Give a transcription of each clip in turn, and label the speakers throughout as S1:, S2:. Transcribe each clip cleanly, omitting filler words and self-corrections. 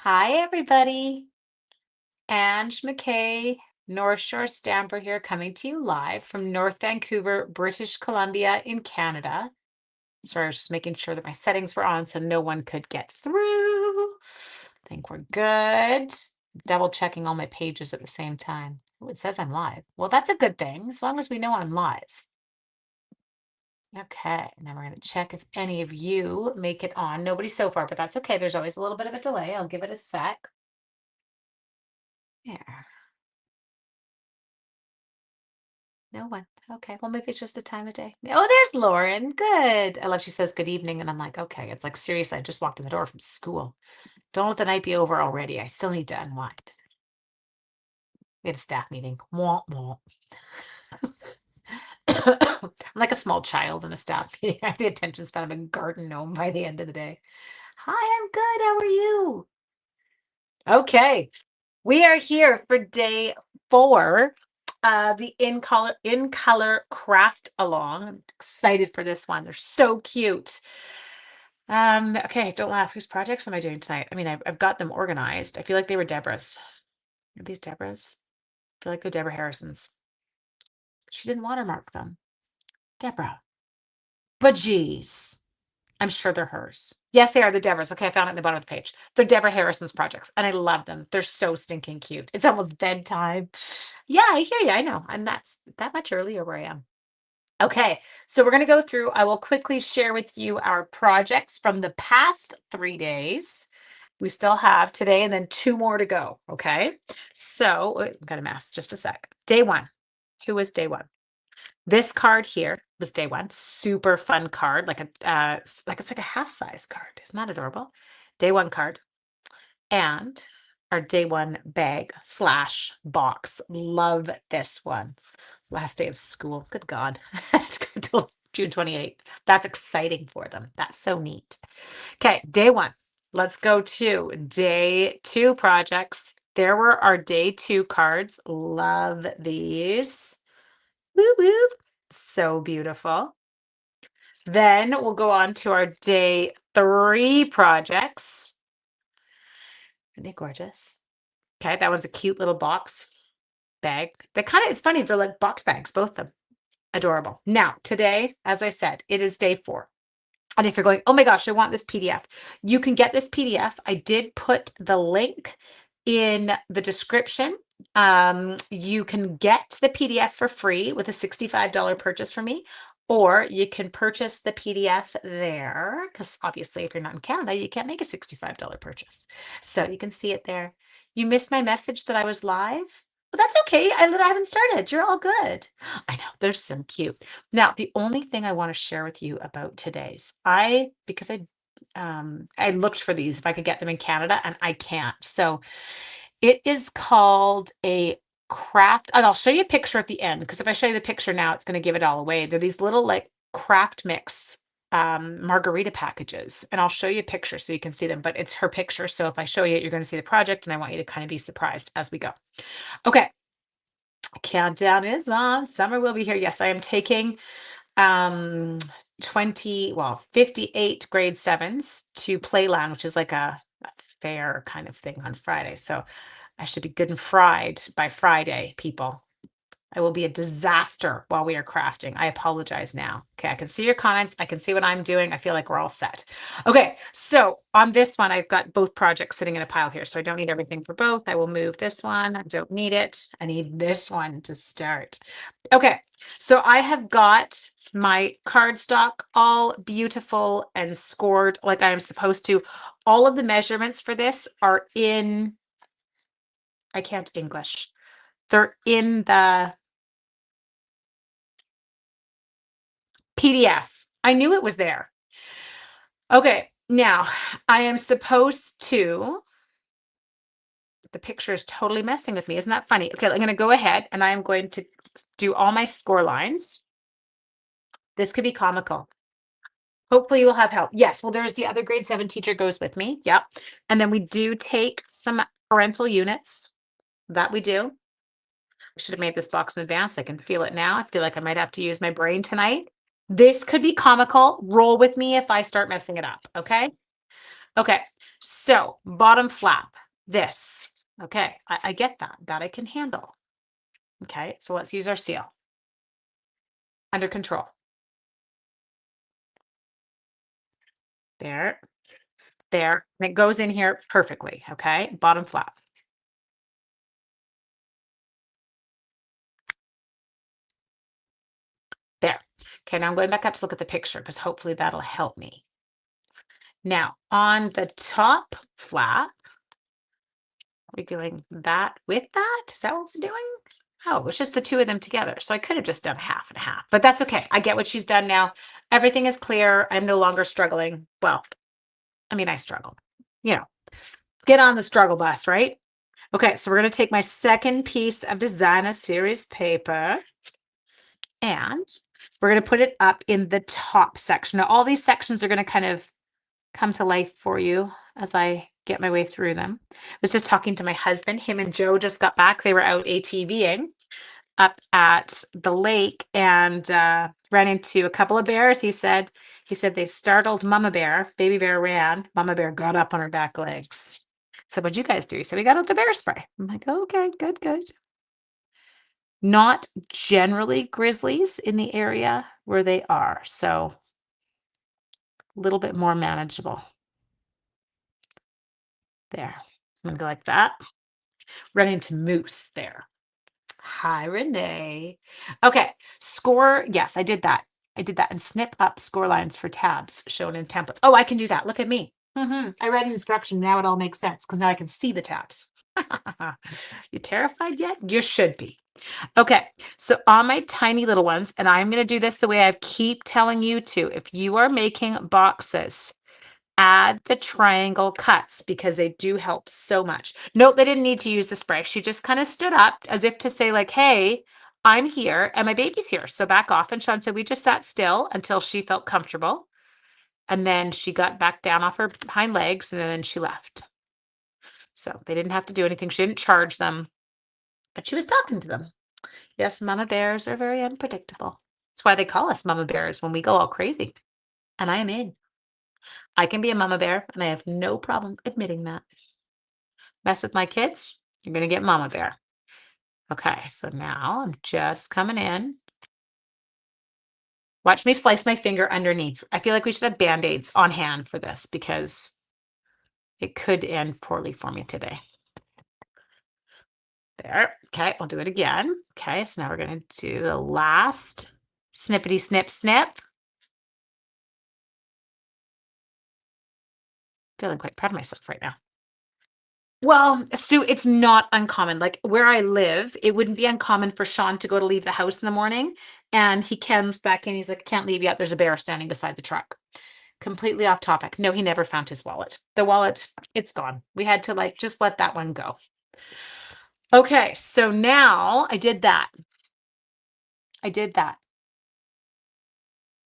S1: Hi, everybody. Ange McKay, North Shore Stamper here, coming to you live from North Vancouver, British Columbia in Canada. Sorry, I was just making sure that my settings were on so no one could get through. Think we're good. Double checking all my pages at the same time. Oh, it says I'm live. Well, that's a good thing, as long as we know I'm live. Okay, and then we're going to check if any of you make it on. Nobody so far, but that's okay. There's always a little bit of a delay. I'll give it a sec. There. No one. Okay. Well, maybe it's just the time of day. Oh, there's Lauren. Good. I love she says good evening. And I'm like, okay. It's like, seriously, I just walked in the door from school. Don't let the night be over already. I still need to unwind. We had a staff meeting. Womp womp. I'm like a small child in a staff meeting. I have the attention span of a garden gnome by the end of the day. Hi, I'm good. How are you? Okay. We are here for day 4, the in color craft along. I'm excited for this one. They're so cute. Okay, don't laugh. Whose projects am I doing tonight? I mean, I've got them organized. I feel like they were Deborah's. Are these Deborah's? I feel like they're Deborah Harrison's. She didn't watermark them. Deborah. But geez. I'm sure they're hers. Yes, they are the Deborah's. Okay, I found it in the bottom of the page. They're Deborah Harrison's projects, and I love them. They're so stinking cute. It's almost bedtime. Yeah, I hear you. I know. I'm that much earlier where I am. Okay, so we're going to go through. I will quickly share with you our projects from the past 3 days. We still have today and then 2 more to go. Okay, so I've got a mess. Just a sec. Day 1. Who was day 1? This card here was day 1. Super fun card, like it's like a half size card. Isn't that adorable? Day 1 card. And our day 1 bag slash box. Love this one. Last day of school. Good God. Until June 28th. That's exciting for them. That's so neat. Okay, day 1. Let's go to day 2 projects. There were our day 2 cards. Love these. Woo woo. So beautiful. Then we'll go on to our day 3 projects. Aren't they gorgeous? Okay, that one's a cute little box bag. It's funny, they're like box bags, both of them. Adorable. Now, today, as I said, it is day 4. And if you're going, oh my gosh, I want this PDF, you can get this PDF. I did put the link in the description. You can get the PDF for free with a $65 purchase from me, or you can purchase the PDF there because obviously, if you're not in Canada, you can't make a $65 purchase. So you can see it there. You missed my message that I was live? But that's okay. I haven't started. You're all good. I know they're so cute. Now, the only thing I want to share with you about today's, because I looked for these if I could get them in Canada and I can't. So it is called a craft, and I'll show you a picture at the end because if I show you the picture now, it's going to give it all away. They're these little like craft mix margarita packages, and I'll show you a picture so you can see them, but it's her picture. So if I show you, you're going to see the project, and I want you to kind of be surprised as we go. Okay. Countdown is on. Summer will be here. Yes, I am taking 58 grade 7s to Playland, which is like a fair kind of thing on Friday. So I should be good and fried by Friday, people. I will be a disaster while we are crafting. I apologize now. Okay, I can see your comments. I can see what I'm doing. I feel like we're all set. Okay, so on this one, I've got both projects sitting in a pile here, so I don't need everything for both. I will move this one. I don't need it. I need this one to start. Okay, so I have got my cardstock all beautiful and scored like I am supposed to. All of the measurements for this are in, I can't English. They're in the PDF. I knew it was there. Okay, now I am supposed to, the picture is totally messing with me. Isn't that funny? Okay, I'm going to go ahead and I am going to do all my score lines. This could be comical. Hopefully you will have help. Yes, well, there's the other grade 7 teacher goes with me. Yep. And then we do take some parental units. That we do. I should have made this box in advance. I can feel it now. I feel like I might have to use my brain tonight. This could be comical. Roll with me if I start messing it up, okay? Okay, so bottom flap, this. Okay, I get that. That I can handle. Okay, so let's use our seal. Under control. There, there. And it goes in here perfectly. Okay, bottom flap. There. Okay, now I'm going back up to look at the picture because hopefully that'll help me. Now, on the top flap, are we doing that with that? Is that what we're doing? Oh, it's just the two of them together. So I could have just done half and half, but that's okay. I get what she's done now. Everything is clear. I'm no longer struggling. Well, I mean, I struggle. You know, get on the struggle bus, right? Okay, so we're going to take my second piece of designer series paper and we're going to put it up in the top section. Now, all these sections are going to kind of come to life for you as I get my way through them. I was just talking to my husband. Him and Joe just got back. They were out ATVing up at the lake and ran into a couple of bears. He said they startled Mama Bear. Baby bear ran. Mama Bear got up on her back legs. So what'd you guys do? He said, we got out the bear spray. I'm like, okay, good, good. Not generally grizzlies in the area where they are. So a little bit more manageable. There. I'm going to go like that. Run into moose there. Hi, Renee. Okay, score. Yes, I did that. I did that and snip up score lines for tabs shown in templates. Oh, I can do that. Look at me. I read an instruction. Now it all makes sense because now I can see the tabs. You terrified yet? You should be. Okay, so on my tiny little ones, and I'm going to do this the way I keep telling you to. If you are making boxes, add the triangle cuts because they do help so much. Note they didn't need to use the spray. She just kind of stood up as if to say like, hey, I'm here and my baby's here. So back off. And Sean said, we just sat still until she felt comfortable. And then she got back down off her hind legs and then she left. So they didn't have to do anything. She didn't charge them, but she was talking to them. Yes, mama bears are very unpredictable. That's why they call us mama bears when we go all crazy. And I am in. I can be a mama bear and I have no problem admitting that. Mess with my kids, you're going to get mama bear. Okay, so now I'm just coming in. Watch me slice my finger underneath. I feel like we should have Band-Aids on hand for this because it could end poorly for me today. There. Okay, I'll do it again. Okay, so now we're going to do the last snippety snip snip. Feeling quite proud of myself right now. Well, Sue, it's not uncommon. Like where I live, it wouldn't be uncommon for Sean to go to leave the house in the morning and he comes back in. He's like, can't leave yet. There's a bear standing beside the truck. Completely off topic. No, he never found his wallet. The wallet, it's gone. We had to like just let that one go. Okay, so now I did that.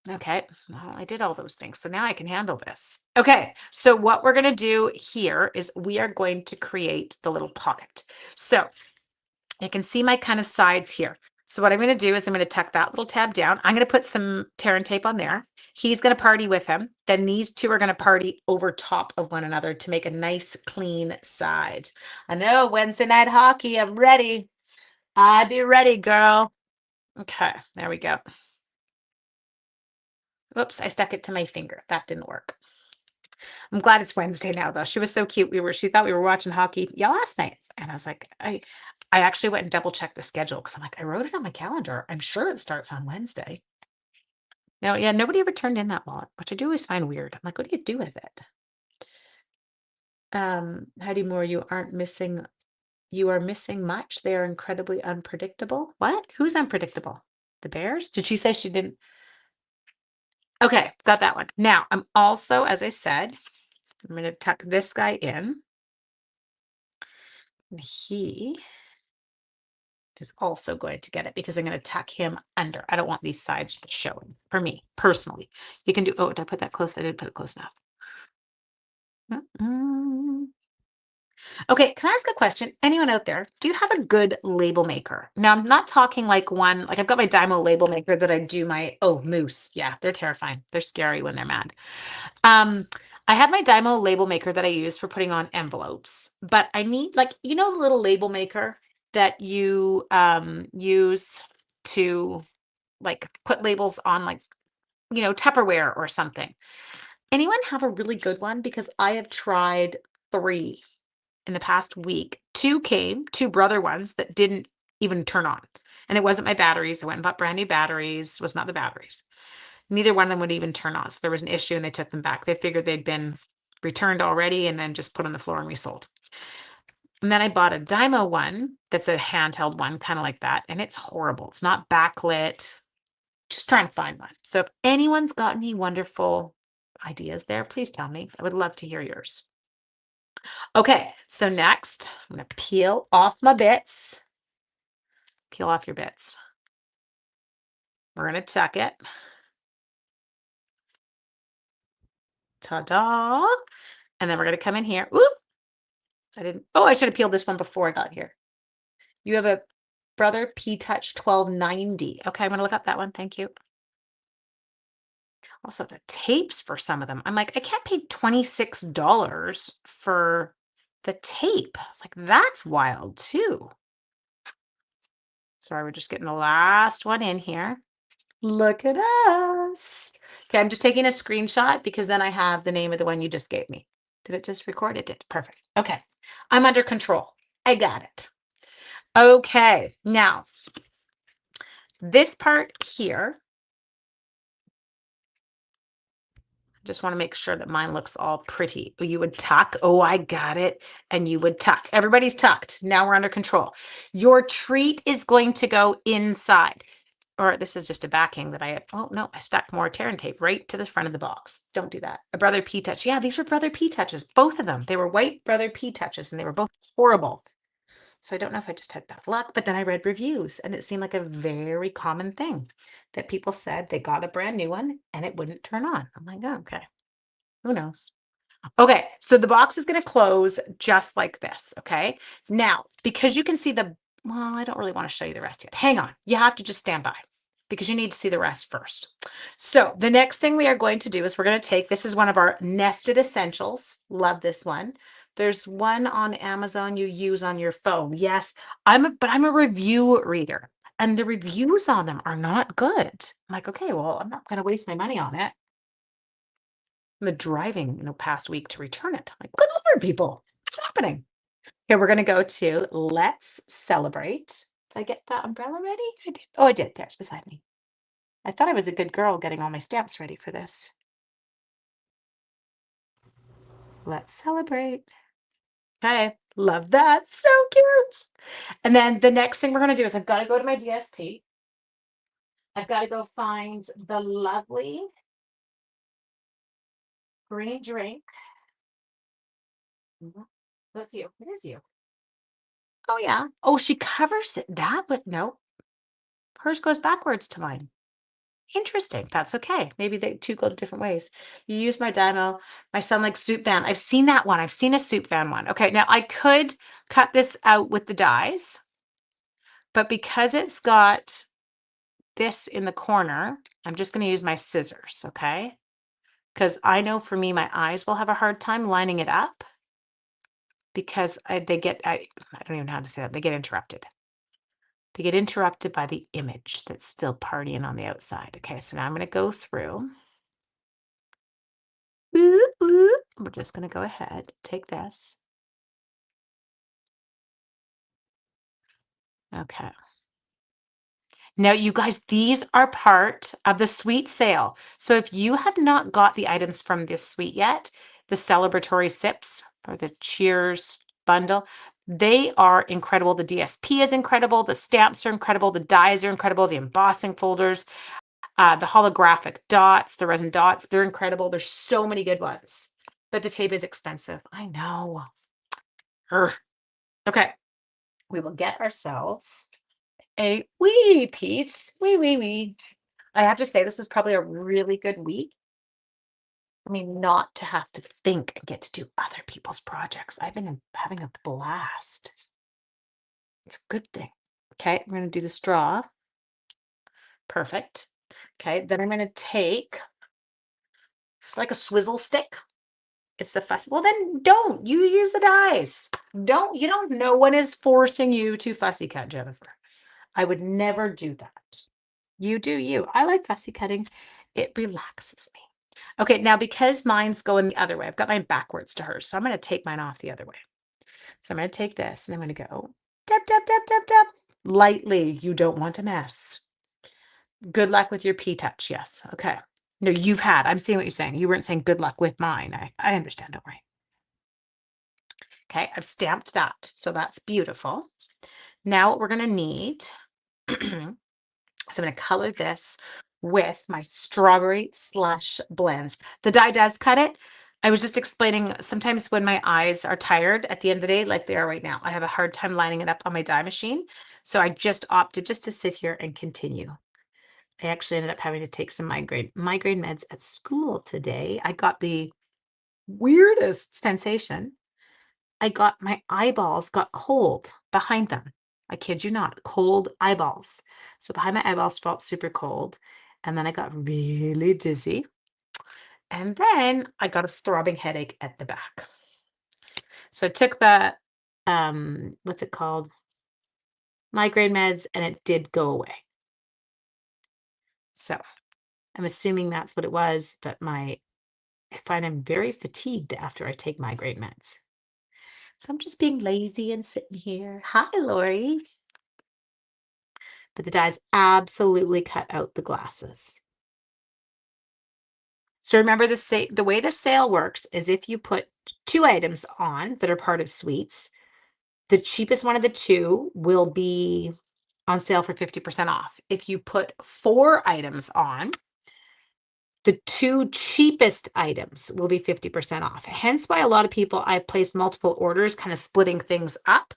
S1: Okay, well, I did all those things. So now I can handle this. Okay, so what we're going to do here is we are going to create the little pocket. So you can see my kind of sides here. So what I'm going to do is I'm going to tuck that little tab down. I'm going to put some tear and tape on there. He's going to party with him. Then these two are going to party over top of one another to make a nice clean side. I know Wednesday night hockey. I'm ready. I'd be ready, girl. Okay, there we go. Oops, I stuck it to my finger. That didn't work. I'm glad it's Wednesday now, though. She was so cute. She thought we were watching hockey last night. And I was like, I actually went and double checked the schedule because I'm like, I wrote it on my calendar. I'm sure it starts on Wednesday. No, yeah, nobody ever turned in that wallet, which I do always find weird. I'm like, what do you do with it? Heidi Moore, you are missing much. They are incredibly unpredictable. What? Who's unpredictable? The Bears? Did she say she didn't? Okay, got that one. Now, I'm also, as I said, I'm going to tuck this guy in. And he is also going to get it because I'm going to tuck him under. I don't want these sides showing for me personally. You can do, oh, did I put that close? I didn't put it close enough. Okay, can I ask a question? Anyone out there, do you have a good label maker? Now, I'm not talking like one, like I've got my Dymo label maker that I do my, oh, moose. Yeah, they're terrifying. They're scary when they're mad. I have my Dymo label maker that I use for putting on envelopes, but I need, like, the little label maker that you use to, like, put labels on, like, Tupperware or something. Anyone have a really good one? Because I have tried 3 in the past week. 2 came, 2 brother ones that didn't even turn on. And it wasn't my batteries. I went and bought brand new batteries. Was not the batteries. Neither one of them would even turn on. So there was an issue and they took them back. They figured they'd been returned already and then just put on the floor and resold. And then I bought a Dymo one that's a handheld one, kind of like that. And it's horrible. It's not backlit. Just try and find one. So if anyone's got any wonderful ideas there, please tell me. I would love to hear yours. Okay, so next, I'm going to peel off my bits. Peel off your bits. We're going to tuck it. Ta-da. And then we're going to come in here. Whoop. I should have peeled this one before I got here. You have a Brother P-Touch 1290. Okay, I'm going to look up that one. Thank you. Also, the tapes for some of them. I'm like, I can't pay $26 for the tape. I was like, that's wild too. Sorry, we're just getting the last one in here. Look at us. Okay, I'm just taking a screenshot because then I have the name of the one you just gave me. Did it just record? It did. Perfect. Okay, I'm under control. I got it. Okay, now this part here, just want to make sure that mine looks all pretty. You would tuck. Oh, I got it. And you would tuck. Everybody's tucked. Now we're under control. Your treat is going to go inside. Or this is just a backing that oh no, I stuck more tear and tape right to the front of the box. Don't do that. A Brother P-Touch. Yeah, these were Brother P-Touches. Both of them. They were white Brother P-Touches and they were both horrible. So I don't know if I just had bad luck, but then I read reviews and it seemed like a very common thing that people said they got a brand new one and it wouldn't turn on. I'm like, oh, okay. Who knows? Okay, so the box is going to close just like this, okay? Now, because you can see well, I don't really want to show you the rest yet. Hang on. You have to just stand by because you need to see the rest first. So the next thing we are going to do is we're going to take, this is one of our nested essentials. Love this one. There's one on Amazon you use on your phone. Yes, but I'm a review reader and the reviews on them are not good. I'm like, okay, well, I'm not going to waste my money on it. I'm driving, past week to return it. I'm like, good Lord, people, what's happening? Okay, we're going to go to Let's Celebrate. Did I get that umbrella ready? I did. Oh, I did. There, it's beside me. I thought I was a good girl getting all my stamps ready for this. Let's celebrate. Okay, love that. So cute. And then the next thing we're going to do is I've got to go to my DSP. I've got to go find the lovely green drink. That's you. It is you. Oh, yeah. Oh, she covers it that, but no. Hers goes backwards to mine. Interesting. That's okay. Maybe they two go different ways. You use my Dymo. My son likes Soup Van. I've seen that one. I've seen a Soup Van one. Okay, now I could cut this out with the dies, but because it's got this in the corner, I'm just going to use my scissors, okay? Because I know for me, my eyes will have a hard time lining it up because I don't even know how to say that. They get interrupted. They get interrupted by the image that's still partying on the outside. Okay, so now I'm going to go through. We're just going to go ahead, take this. Okay. Now, you guys, these are part of the suite sale. So if you have not got the items from this suite yet, the celebratory sips or the cheers bundle, they are incredible. The DSP is incredible. The stamps are incredible. The dies are incredible. The embossing folders, the holographic dots, the resin dots, they're incredible. There's so many good ones, but the tape is expensive. I know. Urgh. Okay. We will get ourselves a wee piece. Wee. I have to say, this was probably a really good week. I mean, not to have to think and get to do other people's projects. I've been having a blast. It's a good thing. Okay, I'm going to do the straw. Perfect. Okay, then I'm going to take, it's like a swizzle stick. It's the fussy. Well, then don't. You use the dies. You don't, no one is forcing you to fussy cut, Jennifer. I would never do that. You do you. I like fussy cutting. It relaxes me. Okay, now because mine's going the other way, I've got mine backwards to hers. So I'm going to take mine off the other way. So I'm going to take this and I'm going to go dab, dab, dab, dab, dab. Lightly. You don't want to mess. Good luck with your P-touch. Yes. Okay. No, I'm seeing what you're saying. You weren't saying good luck with mine. I understand. Don't worry. Okay. I've stamped that. So that's beautiful. Now what we're going to need, so I'm going to color this with my strawberry slush blends. The die does cut it. I was just explaining sometimes when my eyes are tired at the end of the day, like they are right now, I have a hard time lining it up on my die machine. So I just opted just to sit here and continue. I actually ended up having to take some migraine meds at school today. I got the weirdest sensation. My eyeballs got cold behind them. I kid you not, cold eyeballs. So behind my eyeballs felt super cold. And then I got really dizzy. And then I got a throbbing headache at the back. So I took the, what's it called? Migraine meds, and it did go away. So I'm assuming that's what it was, but I find I'm very fatigued after I take migraine meds. So I'm just being lazy and sitting here. Hi, Lori. But the dies absolutely cut out the glasses. So remember the way the sale works is if you put 2 items on that are part of suites, the cheapest one of the 2 will be on sale for 50% off. If you put 4 items on, the 2 cheapest items will be 50% off. Hence why a lot of people, I place multiple orders, kind of splitting things up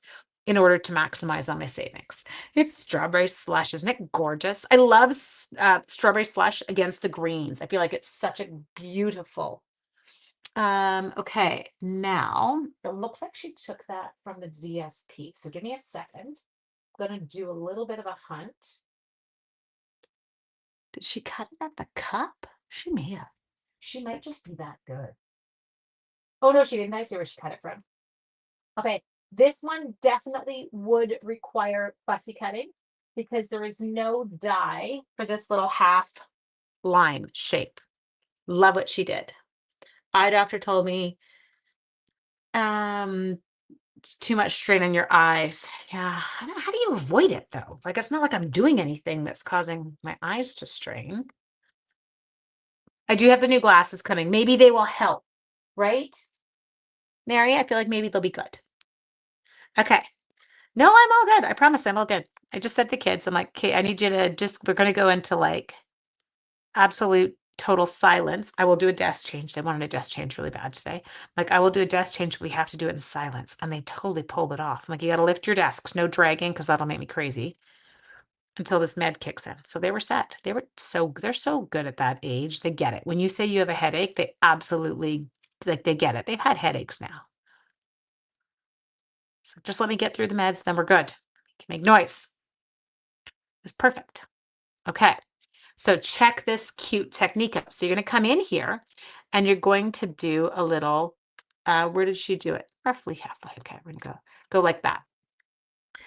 S1: in order to maximize on my savings. It's strawberry slush. Isn't it gorgeous? I love strawberry slush against the greens. I feel like it's such a beautiful. Okay, now it looks like she took that from the DSP. So give me a second. I'm going to do a little bit of a hunt. Did she cut it at the cup? She may have. She might just be that good. Oh, no, she didn't. I see where she cut it from. Okay, this one definitely would require fussy cutting because there is no die for this little half line shape. Love what she did. Eye doctor told me, it's too much strain on your eyes. Yeah, how do you avoid it though? Like, it's not like I'm doing anything that's causing my eyes to strain. I do have the new glasses coming. Maybe they will help, right? Mary, I feel like maybe they'll be good. Okay. No, I'm all good. I promise I'm all good. I just said to kids, I'm like, okay, I need you to we're going to go into like absolute total silence. I will do a desk change. They wanted a desk change really bad today. Like, I will do a desk change. We have to do it in silence. And they totally pulled it off. I'm like, you got to lift your desks. No dragging because that'll make me crazy until this med kicks in. So they were set. They're so good at that age. They get it. When you say you have a headache, they absolutely, like, they get it. They've had headaches now. So just let me get through the meds, then we're good. Can make noise. It's perfect. Okay. So check this cute technique out. So you're going to come in here and you're going to do a little, where did she do it? Roughly halfway. Okay, we're going to go like that.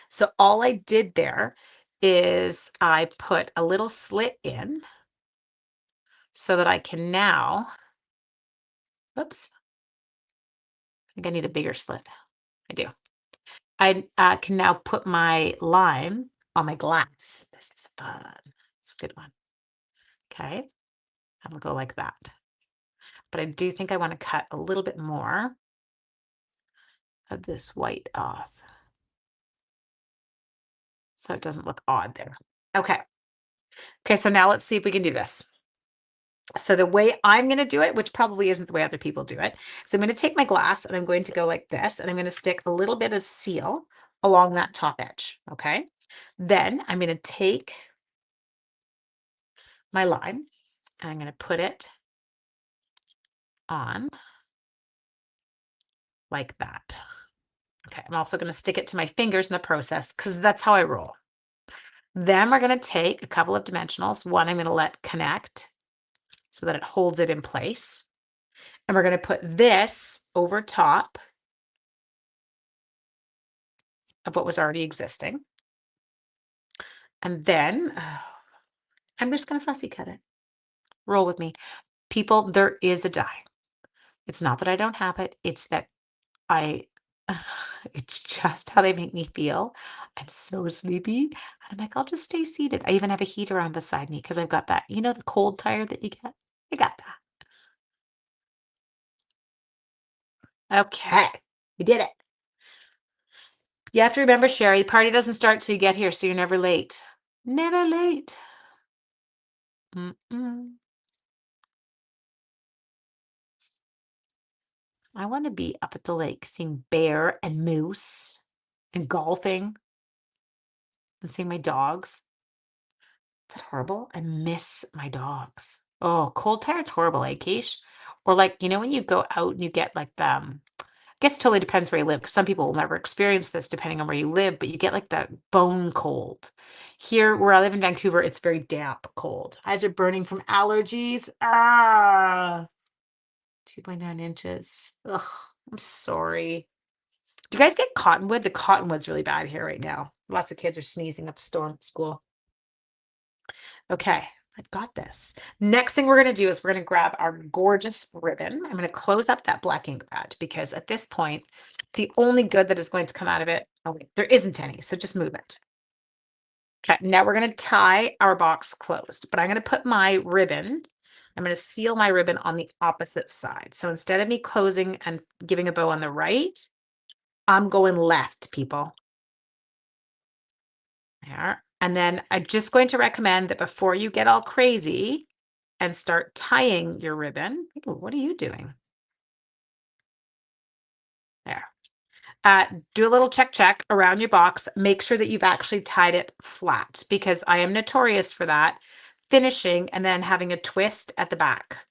S1: So all I did there is I put a little slit in so that I can now, oops, I think I need a bigger slit. I do. I can now put my lime on my glass. This is fun. It's a good one. Okay. I'm gonna go like that. But I do think I want to cut a little bit more of this white off so it doesn't look odd there. Okay. Okay, so now let's see if we can do this. So the way I'm going to do it, which probably isn't the way other people do it, so I'm going to take my glass and I'm going to go like this, and I'm going to stick a little bit of seal along that top edge, okay? Then I'm going to take my lime and I'm going to put it on like that. Okay, I'm also going to stick it to my fingers in the process because that's how I roll. Then we're going to take a couple of dimensionals. One I'm going to let connect so that it holds it in place. And we're going to put this over top of what was already existing. And then I'm just going to fussy cut it. Roll with me. People, there is a dye. It's not that I don't have it. It's that I, it's just how they make me feel. I'm so sleepy. And I'm like, I'll just stay seated. I even have a heater on beside me because I've got that, you know, the cold tire that you get? I got that. Okay. We did it. You have to remember, Sherry, the party doesn't start till you get here, so you're never late. Never late. Mm-mm. I want to be up at the lake seeing bear and moose and golfing and seeing my dogs. Is that horrible? I miss my dogs. Oh, cold tire's horrible, eh, Keish? Or like, you know, when you go out and you get like I guess it totally depends where you live, because some people will never experience this depending on where you live, but you get like that bone cold. Here, where I live in Vancouver, it's very damp cold. Eyes are burning from allergies. 2.9 inches. Ugh, I'm sorry. Do you guys get cottonwood? The cottonwood's really bad here right now. Lots of kids are sneezing up a storm at school. Okay, I've got this. Next thing we're going to do is we're going to grab our gorgeous ribbon. I'm going to close up that black ink pad because at this point, the only good that is going to come out of it, oh wait, there isn't any, so just move it. Okay, now we're going to tie our box closed, but I'm going to put my ribbon, I'm going to seal my ribbon on the opposite side. So instead of me closing and giving a bow on the right, I'm going left, people. There. And then I'm just going to recommend that before you get all crazy and start tying your ribbon. Ooh, what are you doing? There. Do a little check around your box. Make sure that you've actually tied it flat, because I am notorious for that, finishing and then having a twist at the back.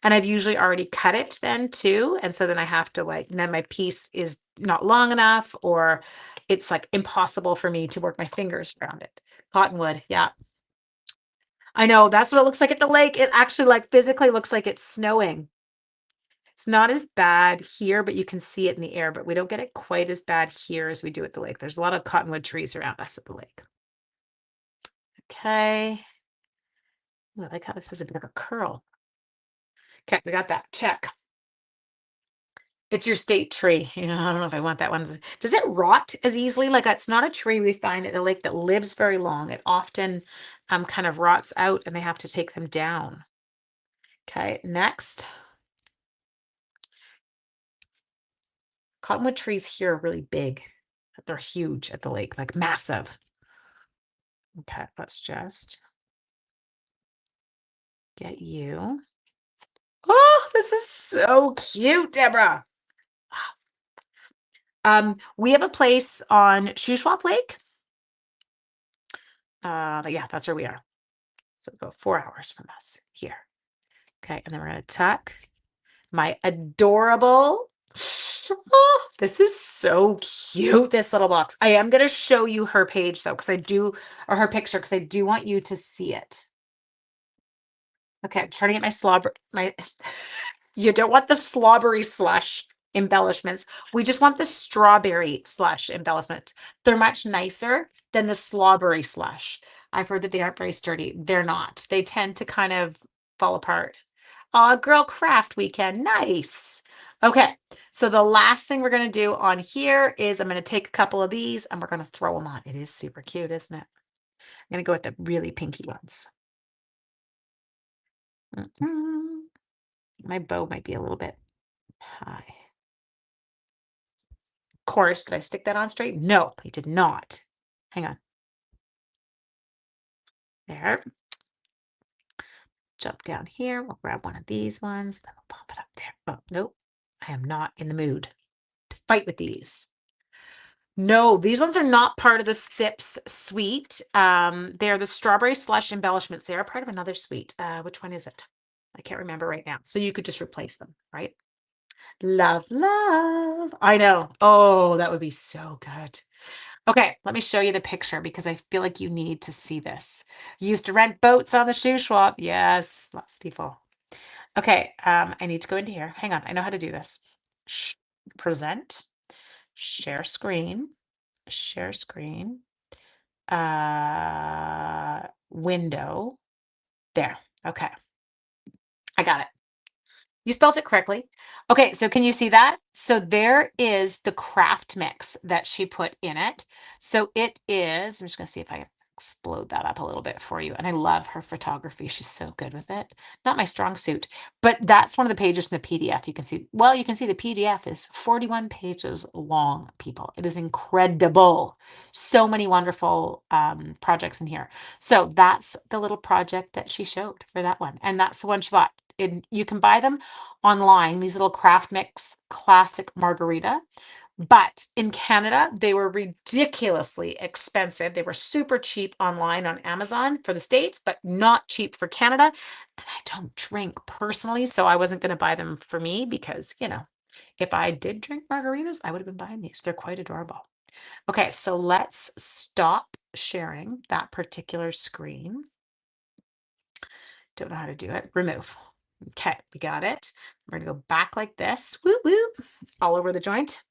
S1: And I've usually already cut it then too. And so then I have to then my piece is not long enough, or it's like impossible for me to work my fingers around it. Cottonwood, yeah. I know, that's what it looks like at the lake. It actually like physically looks like it's snowing. It's not as bad here, but you can see it in the air, but we don't get it quite as bad here as we do at the lake. There's a lot of cottonwood trees around us at the lake. Okay. Ooh, I like how this has a bit of a curl. Okay, we got that. Check. It's your state tree. I don't know if I want that one. Does it rot as easily? Like, it's not a tree we find at the lake that lives very long. It often kind of rots out and they have to take them down. Okay, next. Cottonwood trees here are really big. They're huge at the lake, like massive. Okay, let's just get you. Oh, this is so cute, Deborah. We have a place on Shuswap Lake. Yeah, that's where we are. So about 4 hours from us here. Okay, and then we're gonna tuck my adorable. Oh, this is so cute, this little box. I am gonna show you her page though, or her picture, because I do want you to see it. Okay, I'm trying to get my you don't want the slobbery slush embellishments. We just want the strawberry slush embellishments. They're much nicer than the slobbery slush. I've heard that they aren't very sturdy. They're not. They tend to kind of fall apart. Girl craft weekend. Nice. Okay, so the last thing we're going to do on here is I'm going to take a couple of these and we're going to throw them on. It is super cute, isn't it? I'm going to go with the really pinky ones. My bow might be a little bit high. Of course, did I stick that on straight? No, I did not. Hang on. There. Jump down here. We'll grab one of these ones. Then we'll pop it up there. Oh, nope. I am not in the mood to fight with these. No, these ones are not part of the Sips suite. They're the strawberry slush embellishments. They are part of another suite. Which one is it? I can't remember right now. So you could just replace them, right? Love, love. I know. Oh, that would be so good. Okay, let me show you the picture because I feel like you need to see this. Used to rent boats on the Shuswap. Yes, lots of people. Okay, I need to go into here. Hang on, I know how to do this. Present, share screen, share screen, window. There. Okay, I got it. You spelled it correctly. Okay, so can you see that? So there is the craft mix that she put in it. So it is, I'm just going to see if I can explode that up a little bit for you. And I love her photography. She's so good with it. Not my strong suit, but that's one of the pages in the PDF. You can see, well, you can see the PDF is 41 pages long, people. It is incredible. So many wonderful projects in here. So that's the little project that she showed for that one. And that's the one she bought. And you can buy them online, these little craft mix classic margarita. But in Canada, they were ridiculously expensive. They were super cheap online on Amazon for the States, but not cheap for Canada. And I don't drink personally, so I wasn't going to buy them for me because, if I did drink margaritas, I would have been buying these. They're quite adorable. Okay, so let's stop sharing that particular screen. Don't know how to do it. Remove. Okay, we got it. We're going to go back like this, whoop, whoop, all over the joint.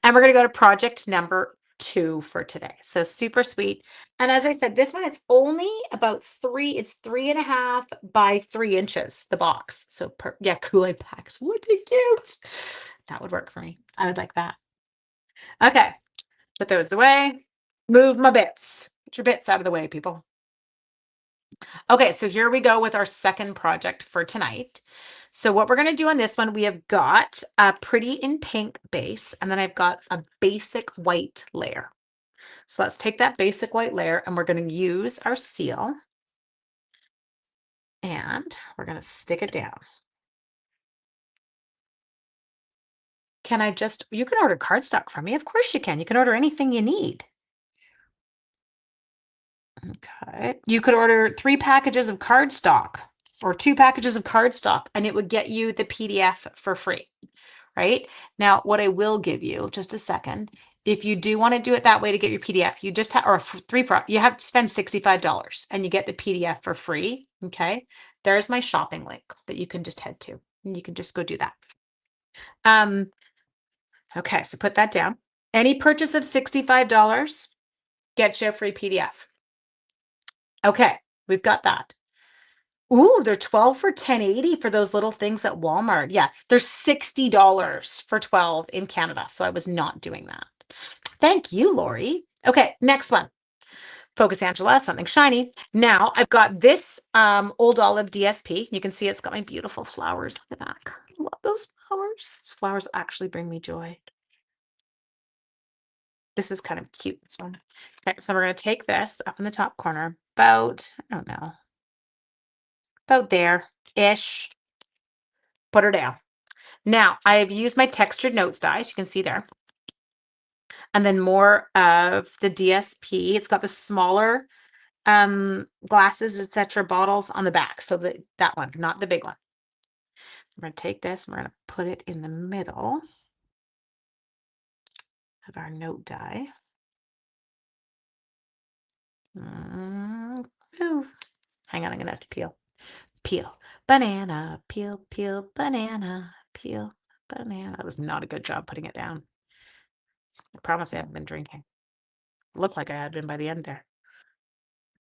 S1: And we're going to go to project number 2 for today. So super sweet. And as I said, this one, it's only about it's 3.5 by 3 inches, the box. So yeah, Kool-Aid packs would be cute. That would work for me. I would like that. Okay, put those away. Move my bits. Get your bits out of the way, people. Okay, so here we go with our second project for tonight. So what we're going to do on this one, we have got a pretty in pink base, and then I've got a basic white layer. So let's take that basic white layer and we're going to use our seal and we're going to stick it down. You can order cardstock from me. Of course you can. You can order anything you need. Okay. You could order 3 packages of cardstock or 2 packages of cardstock and it would get you the PDF for free. Right? Now, what I will give you, just a second, if you do want to do it that way to get your PDF, you just have, or you have to spend $65 and you get the PDF for free. Okay. There's my shopping link that you can just head to and you can just go do that. Okay. So put that down. Any purchase of $65 gets you a free PDF. Okay. We've got that. Ooh, they're 12 for 1080 for those little things at Walmart. Yeah, they're $60 for 12 in Canada. So I was not doing that. Thank you, Lori. Okay, next one. Focus, Angela, something shiny. Now I've got this Old Olive DSP. You can see it's got my beautiful flowers on the back. I love those flowers. Those flowers actually bring me joy. This is kind of cute, this one. Okay, so we're going to take this up in the top corner, about, I don't know, about there-ish. Put her down. Now, I have used my textured notes dies, you can see there. And then more of the DSP. It's got the smaller glasses, etc., bottles on the back. So that one, not the big one. I'm going to take this, and we're going to put it in the middle of our note die. Move. Hang on, I'm going to have to peel. Peel. Banana. Peel, peel, banana. Peel, banana. That was not a good job putting it down. I promise I haven't been drinking. Looked like I had been by the end there.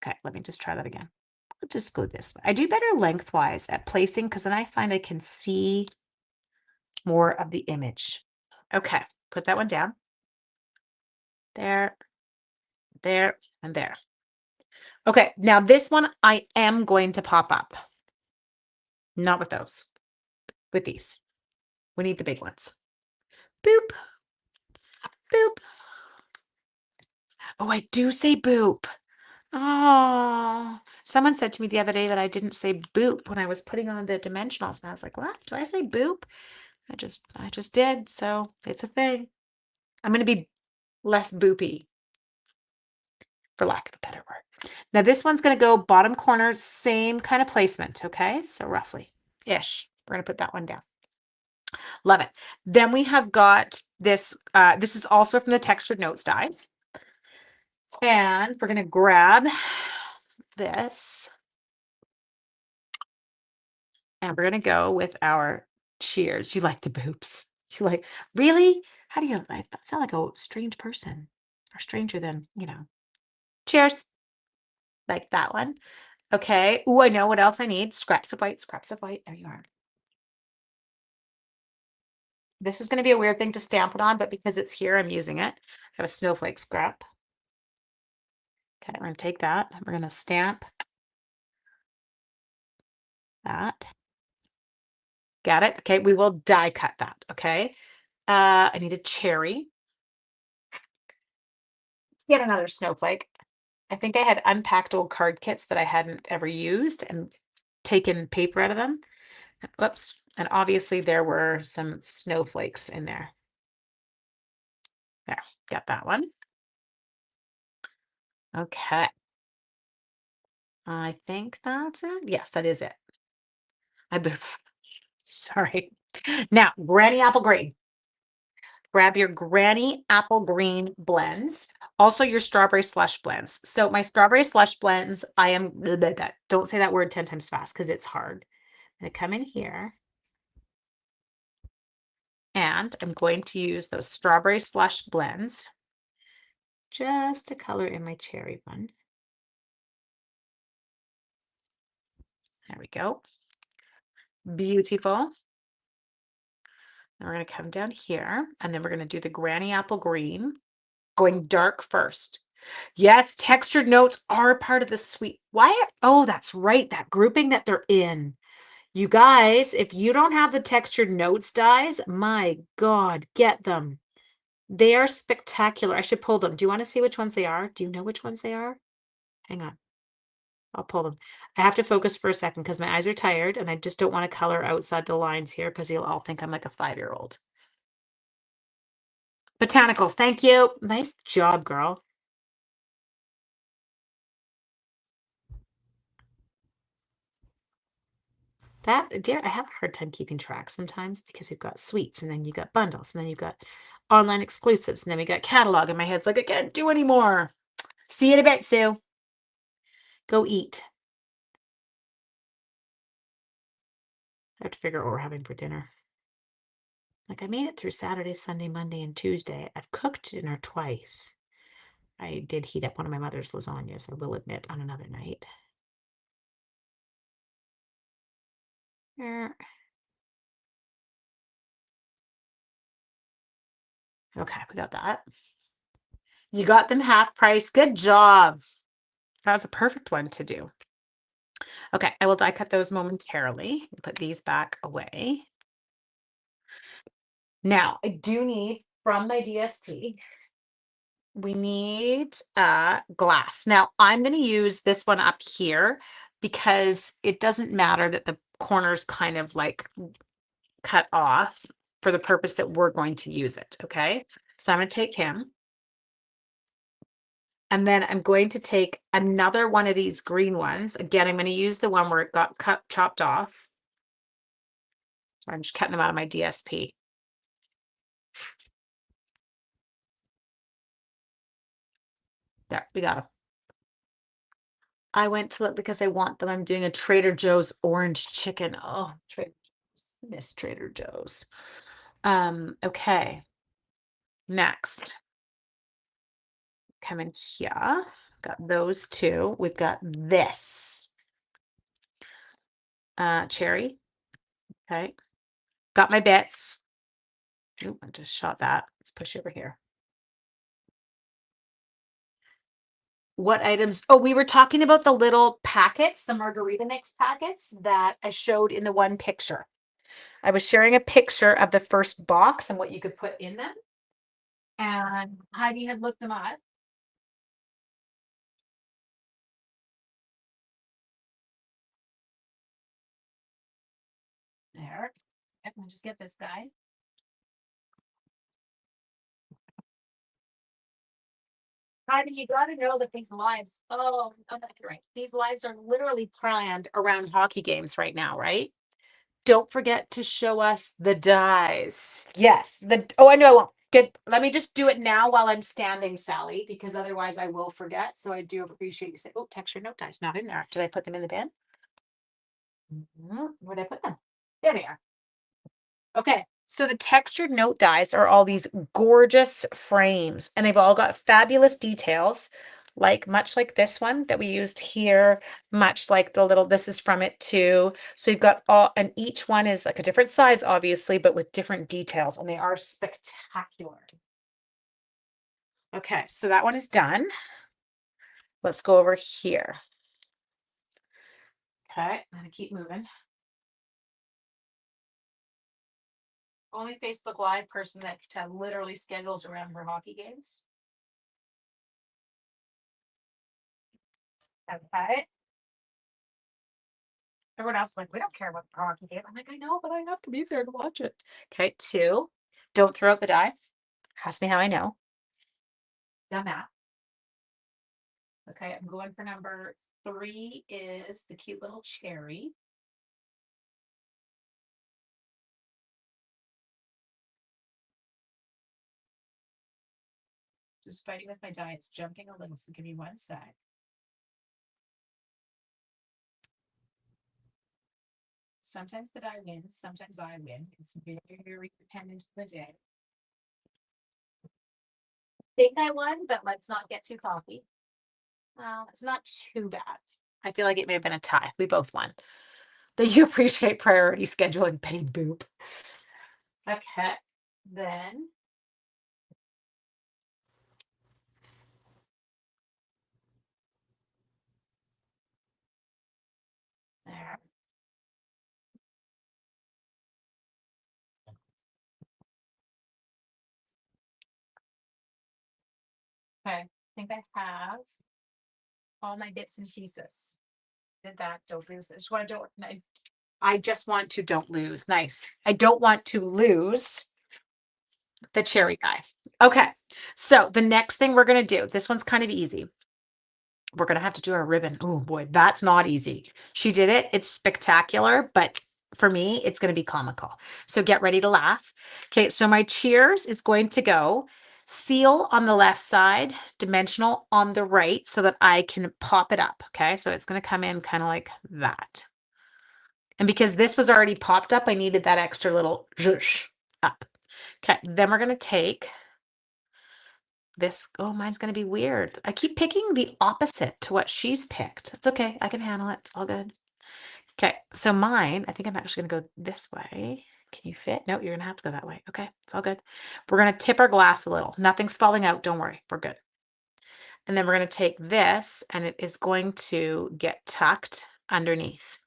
S1: Okay, let me just try that again. I'll just go this way. I do better lengthwise at placing because then I find I can see more of the image. Okay, put that one down. There, there, and there. Okay, now this one I am going to pop up. Not with those. With these. We need the big ones. Boop. Boop. Oh, I do say boop. Oh, someone said to me the other day that I didn't say boop when I was putting on the dimensionals. And I was like, what? Do I say boop? I just did. So it's a thing. I'm going to be less boopy, for lack of a better word. Now this one's going to go bottom corner, same kind of placement. Okay. So roughly ish. We're going to put that one down. Love it. Then we have got this. This is also from the textured notes dies. And we're going to grab this. And we're gonna go with our cheers. You like the boobs. You like, really? How do you like that? Sound like a strange person or stranger than, Cheers. Like that one. Okay. Ooh, I know what else I need. Scraps of white, scraps of white. There you are. This is going to be a weird thing to stamp it on, but because it's here, I'm using it. I have a snowflake scrap. Okay, we're going to take that. We're going to stamp that. Got it? Okay, we will die cut that. Okay. I need a cherry. Let's get another snowflake. I think I had unpacked old card kits that I hadn't ever used and taken paper out of them. Whoops. And obviously there were some snowflakes in there. There, got that one. Okay. I think that's it. Yes, that is it. I've been sorry. Now, Granny Apple Green. Grab your Granny Apple Green blends. Also your strawberry slush blends. So my strawberry slush blends, I am don't say that word 10 times fast because it's hard. I'm going to come in here. And I'm going to use those strawberry slush blends just to color in my cherry one. There we go. Beautiful. And we're going to come down here and then we're going to do the Granny Apple Green, going dark first. Yes, textured notes are a part of the sweet. Why? Oh, that's right. That grouping that they're in. You guys, if you don't have the textured notes dies, my God, get them. They are spectacular. I should pull them. Do you want to see which ones they are? Do you know which ones they are? Hang on. I'll pull them. I have to focus for a second because my eyes are tired and I just don't want to color outside the lines here because you'll all think I'm like a 5-year-old. Botanicals, thank you. Nice job, girl. That, dear, I have a hard time keeping track sometimes because you've got suites and then you've got bundles and then you've got online exclusives and then we got catalog and my head's like, I can't do anymore. See you in a bit, Sue. Go eat. I have to figure out what we're having for dinner. Like I made it through Saturday, Sunday, Monday, and Tuesday. I've cooked dinner twice. I did heat up one of my mother's lasagnas, I will admit, on another night. Okay, we got that. You got them half price. Good job. That was a perfect one to do. Okay, I will die cut those momentarily. Put these back away. Now, I do need from my DSP, we need glass. Now, I'm going to use this one up here because it doesn't matter that the corners kind of like cut off for the purpose that we're going to use it. Okay, so I'm going to take him. And then I'm going to take another one of these green ones. Again, I'm going to use the one where it got chopped off. So I'm just cutting them out of my DSP. There, we got them. I went to look because I want them. I'm doing a Trader Joe's orange chicken. Oh, Trader Joe's. Miss Trader Joe's. Okay. Next. Come in here. Got those two. We've got this. Cherry. Okay. Got my bits. Ooh, I just shot that. Let's push over here. What items? Oh, we were talking about the little packets, the margarita mix packets that I showed in the one picture. I was sharing a picture of the first box and what you could put in them. And Heidi had looked them up. There. Let me just get this guy. Heidi, you got to know that these lives, oh, you're right. These lives are literally planned around hockey games right now, right? Don't forget to show us the dies. Yes. I know I won't. Good. Let me just do it now while I'm standing, Sally, because otherwise I will forget. So I do appreciate you saying, oh, texture note dies not in there. Did I put them in the bin? Where'd I put them? There they are. Okay, so the textured note dies are all these gorgeous frames, and they've all got fabulous details, like much like this one that we used here, much like the little, this is from it too. So you've got all, and each one is like a different size, obviously, but with different details, and they are spectacular. Okay, so that one is done. Let's go over here. Okay, I'm gonna keep moving. Only Facebook Live person that literally schedules around her hockey games. Okay. Everyone else is like, we don't care about the hockey game. I'm like, I know, but I have to be there to watch it. Okay, 2. Don't throw out the die. Ask me how I know. Done that. Okay, I'm going for number 3 is the cute little cherry. Just fighting with my die. It's jumping a little, so give me 1 sec. Sometimes the die wins, sometimes I win. It's very, very dependent on the day. Think I won, but let's not get too cocky. It's not too bad. I feel like it may have been a tie. We both won. That you appreciate priority scheduling, Betty Boop. Okay, then there. Okay, I think I have all my bits and pieces. Did that, don't lose. I just want to don't lose. Nice. I don't want to lose the cherry guy. Okay, so the next thing we're gonna do, this one's kind of easy. We're gonna have to do our ribbon. Oh boy, that's not easy. She did it. It's spectacular, but for me, it's gonna be comical. So get ready to laugh. Okay, so my cheers is going to go seal on the left side, dimensional on the right, so that I can pop it up. Okay, so it's gonna come in kind of like that. And because this was already popped up, I needed that extra little zhoosh up. Okay, then we're gonna take this. Oh, mine's gonna be weird. I keep picking the opposite to what she's picked. It's okay. I can handle it. It's all good. Okay, so mine, I think I'm actually gonna go this way. Can you fit? No, you're gonna have to go that way. Okay, it's all good. We're gonna tip our glass a little. Nothing's falling out. Don't worry. We're good. And then we're gonna take this and it is going to get tucked underneath.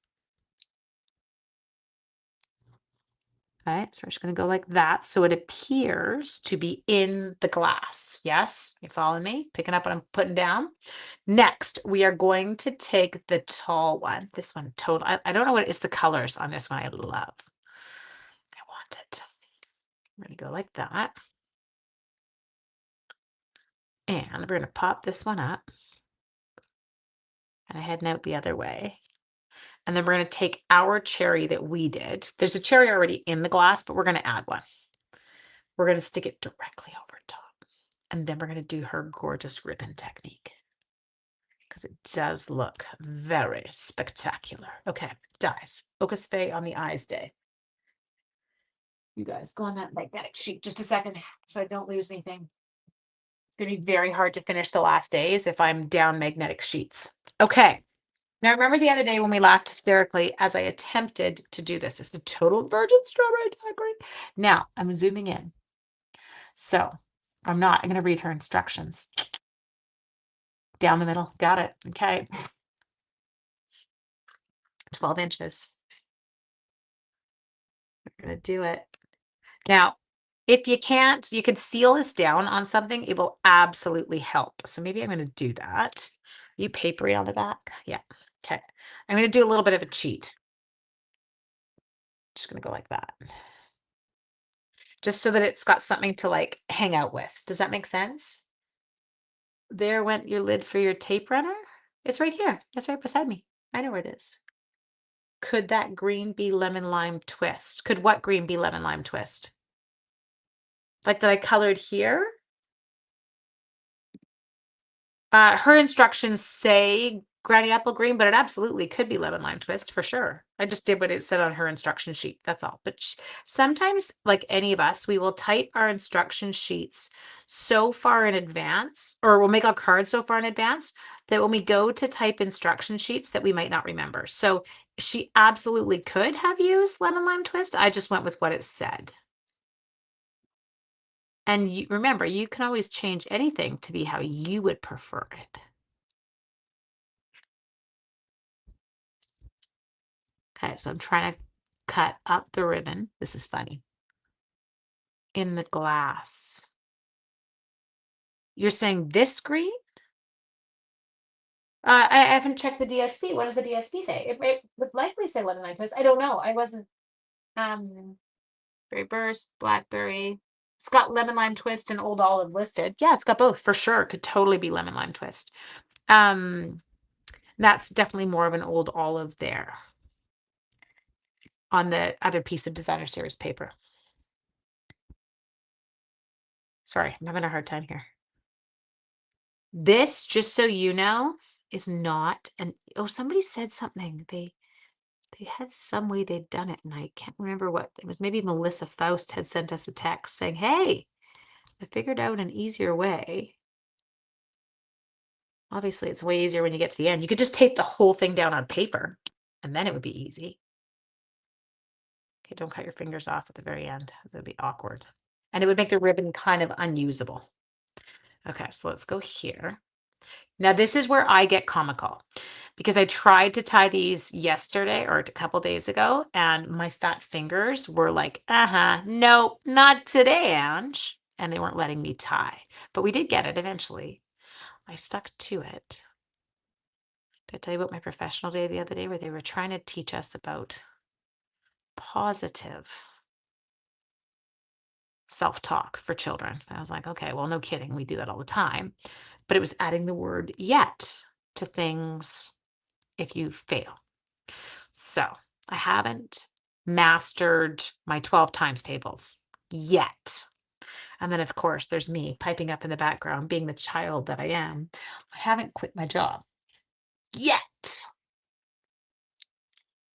S1: Okay, so we're just going to go like that. So it appears to be in the glass. Yes, you follow me? Picking up what I'm putting down. Next, we are going to take the tall one. This one, total. I don't know what is the colors on this one. I love. I want it. I'm going to go like that. And we're going to pop this one up. And I heading out the other way. And then we're going to take our cherry that we did. There's a cherry already in the glass, but we're going to add one. We're going to stick it directly over top. And then we're going to do her gorgeous ribbon technique. Because it does look very spectacular. Okay, dies. Focus Faye on the eyes day. You guys go on that magnetic sheet just a second so I don't lose anything. It's going to be very hard to finish the last days if I'm down magnetic sheets. Okay. Now, remember the other day when we laughed hysterically as I attempted to do this? It's a total virgin strawberry daiquiri. Now, I'm zooming in. So, I'm going to read her instructions. Down the middle. Got it. Okay. 12 inches. We're going to do it. Now, if you can't, you could seal this down on something. It will absolutely help. So maybe I'm going to do that. Are you papery on the back? Yeah. Okay. I'm going to do a little bit of a cheat. Just going to go like that. Just so that it's got something to like hang out with. Does that make sense? There went your lid for your tape runner. It's right here. It's right beside me. I know where it is. Could that green be lemon lime twist? Could what green be lemon lime twist? Like that I colored here? Her instructions say Granny Apple Green, but it absolutely could be lemon lime twist for sure. I just did what it said on her instruction sheet. That's all. But sometimes, like any of us, we will type our instruction sheets so far in advance, or we'll make our cards so far in advance that when we go to type instruction sheets that we might not remember. So she absolutely could have used lemon lime twist. I just went with what it said. And you remember, you can always change anything to be how you would prefer it. Okay, so I'm trying to cut up the ribbon. This is funny. In the glass. You're saying this green? I haven't checked the DSP. What does the DSP say? It would likely say lemon lime twist. I don't know. I wasn't. Berry burst, blackberry. It's got lemon lime twist and old olive listed. Yeah, it's got both for sure. Could totally be lemon lime twist. That's definitely more of an old olive there on the other piece of designer series paper. Sorry, I'm having a hard time here. This, just so you know, is not an oh, somebody said something. They had some way they'd done it, and I can't remember what it was. Maybe Melissa Faust had sent us a text saying, "Hey, I figured out an easier way." Obviously, it's way easier when you get to the end. You could just tape the whole thing down on paper, and then it would be easy. Okay, don't cut your fingers off at the very end. That would be awkward. And it would make the ribbon kind of unusable. Okay, so let's go here. Now, this is where I get comical because I tried to tie these yesterday or a couple days ago, and my fat fingers were like, no, not today, Ange. And they weren't letting me tie. But we did get it eventually. I stuck to it. Did I tell you about my professional day the other day where they were trying to teach us about positive self-talk for children? And I was like, okay, well, no kidding. We do that all the time. But it was adding the word yet to things if you fail. So I haven't mastered my 12 times tables yet. And then, of course, there's me piping up in the background, being the child that I am. I haven't quit my job yet.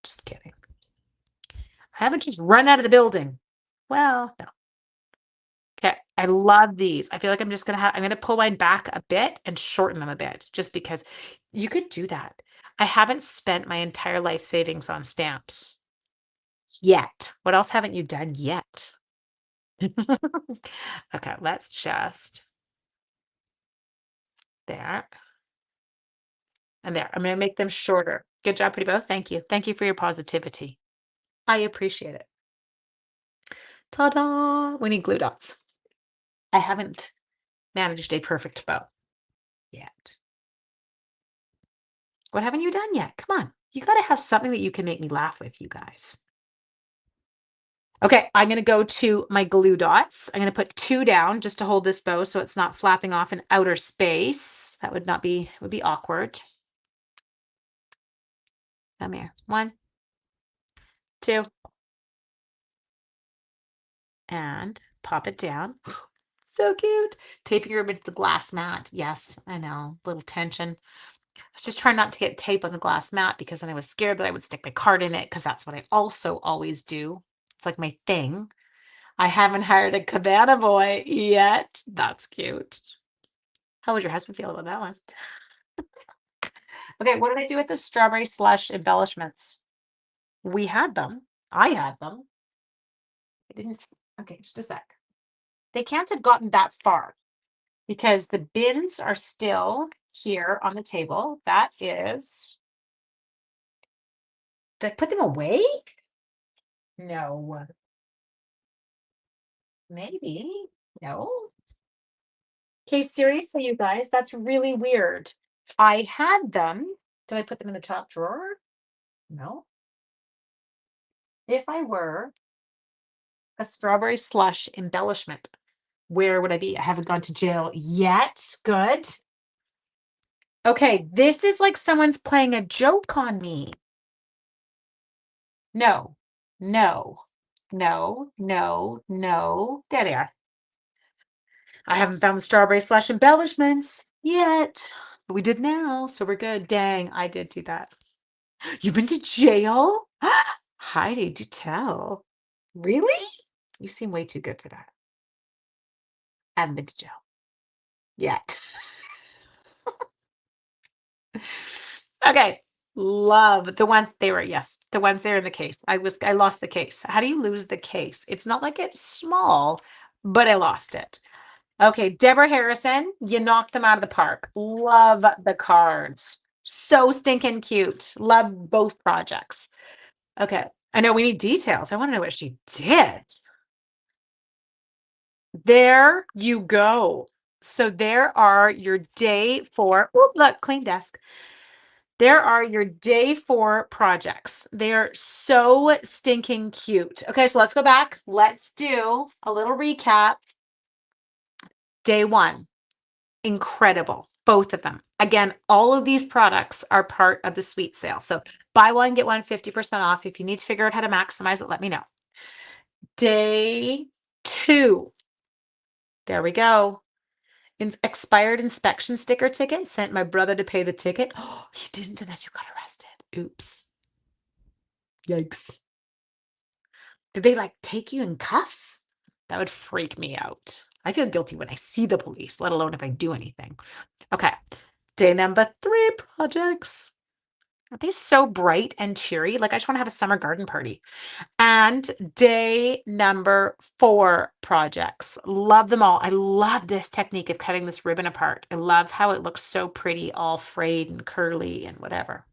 S1: Just kidding. I haven't just run out of the building. Well, no. Okay, I love these. I feel like I'm gonna pull mine back a bit and shorten them a bit just because you could do that. I haven't spent my entire life savings on stamps yet. What else haven't you done yet? Okay, let's just there and there. I'm gonna make them shorter. Good job, Pretty Bow. Thank you. Thank you for your positivity. I appreciate it. Ta-da! We need glue dots. I haven't managed a perfect bow yet. What haven't you done yet? Come on. You got to have something that you can make me laugh with, you guys. Okay, I'm going to go to my glue dots. I'm going to put 2 down just to hold this bow so it's not flapping off in outer space. That would be awkward. Come here. 1, 2. And pop it down. So cute. Taping your ribbon to the glass mat. Yes, I know. Little tension. I was just trying not to get tape on the glass mat because then I was scared that I would stick my card in it because that's what I also always do. It's like my thing. I haven't hired a cabana boy yet. That's cute. How would your husband feel about that one? Okay, what did I do with the strawberry slush embellishments? We had them. I had them. I didn't. Okay, just a sec. They can't have gotten that far because the bins are still here on the table. That is. Did I put them away? No. Maybe. No. Okay, seriously, you guys, that's really weird. I had them. Did I put them in the top drawer? No. If I were a strawberry slush embellishment, where would I be? I haven't gone to jail yet. Good. Okay, this is like someone's playing a joke on me. No, no, no, no, no. There they are. I haven't found the strawberry slush embellishments yet. But we did now, so we're good. Dang, I did do that. You've been to jail? Heidi, do tell. Really? You seem way too good for that. I haven't been to jail yet. Okay. Love the ones they were, yes, the ones there in the case. I lost the case. How do you lose the case? It's not like it's small, but I lost it. Okay, Deborah Harrison, you knocked them out of the park. Love the cards. So stinking cute. Love both projects. Okay. I know we need details. I want to know what she did. There you go. So there are your day 4. Oh, look, clean desk. There are your day 4 projects. They are so stinking cute. Okay, so let's go back. Let's do a little recap. Day 1, incredible. Both of them. Again, all of these products are part of the suite sale. So buy one, get one 50% off. If you need to figure out how to maximize it, let me know. Day 2. There we go. Expired inspection sticker ticket. Sent my brother to pay the ticket. Oh, he didn't, and then you got arrested. Oops. Yikes. Did they like take you in cuffs? That would freak me out. I feel guilty when I see the police, let alone if I do anything. Okay. Day number 3 projects. Are they so bright and cheery? Like I just want to have a summer garden party. And day number 4 projects. Love them all. I love this technique of cutting this ribbon apart. I love how it looks so pretty, all frayed and curly and whatever.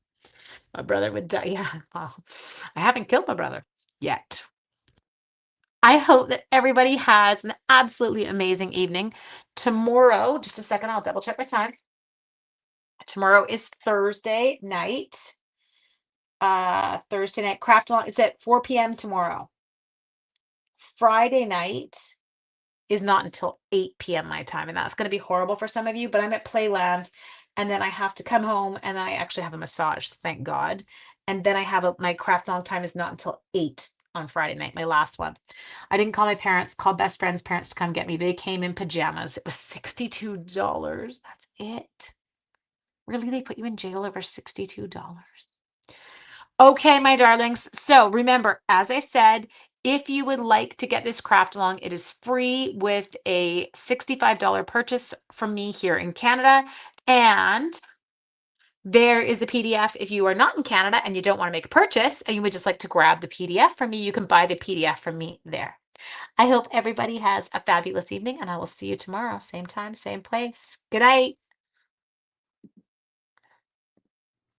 S1: My brother would die. Yeah, well, I haven't killed my brother yet. I hope that everybody has an absolutely amazing evening. Tomorrow, just a second, I'll double check my time. Tomorrow is Thursday night. Thursday night craft along. It's at 4 p.m. tomorrow. Friday night is not until 8 p.m. my time, and that's going to be horrible for some of you, but I'm at Playland, and then I have to come home, and then I actually have a massage, thank God. And then I have my craft long time is not until 8 on Friday night, my last one. I didn't call my parents, called best friend's parents to come get me. They came in pajamas. It was $62. That's it. Really? They put you in jail over $62? Okay, my darlings. So remember, as I said, if you would like to get this craft along, it is free with a $65 purchase from me here in Canada. And there is the PDF. If you are not in Canada and you don't want to make a purchase and you would just like to grab the PDF from me, you can buy the PDF from me there. I hope everybody has a fabulous evening, and I will see you tomorrow. Same time, same place. Good night.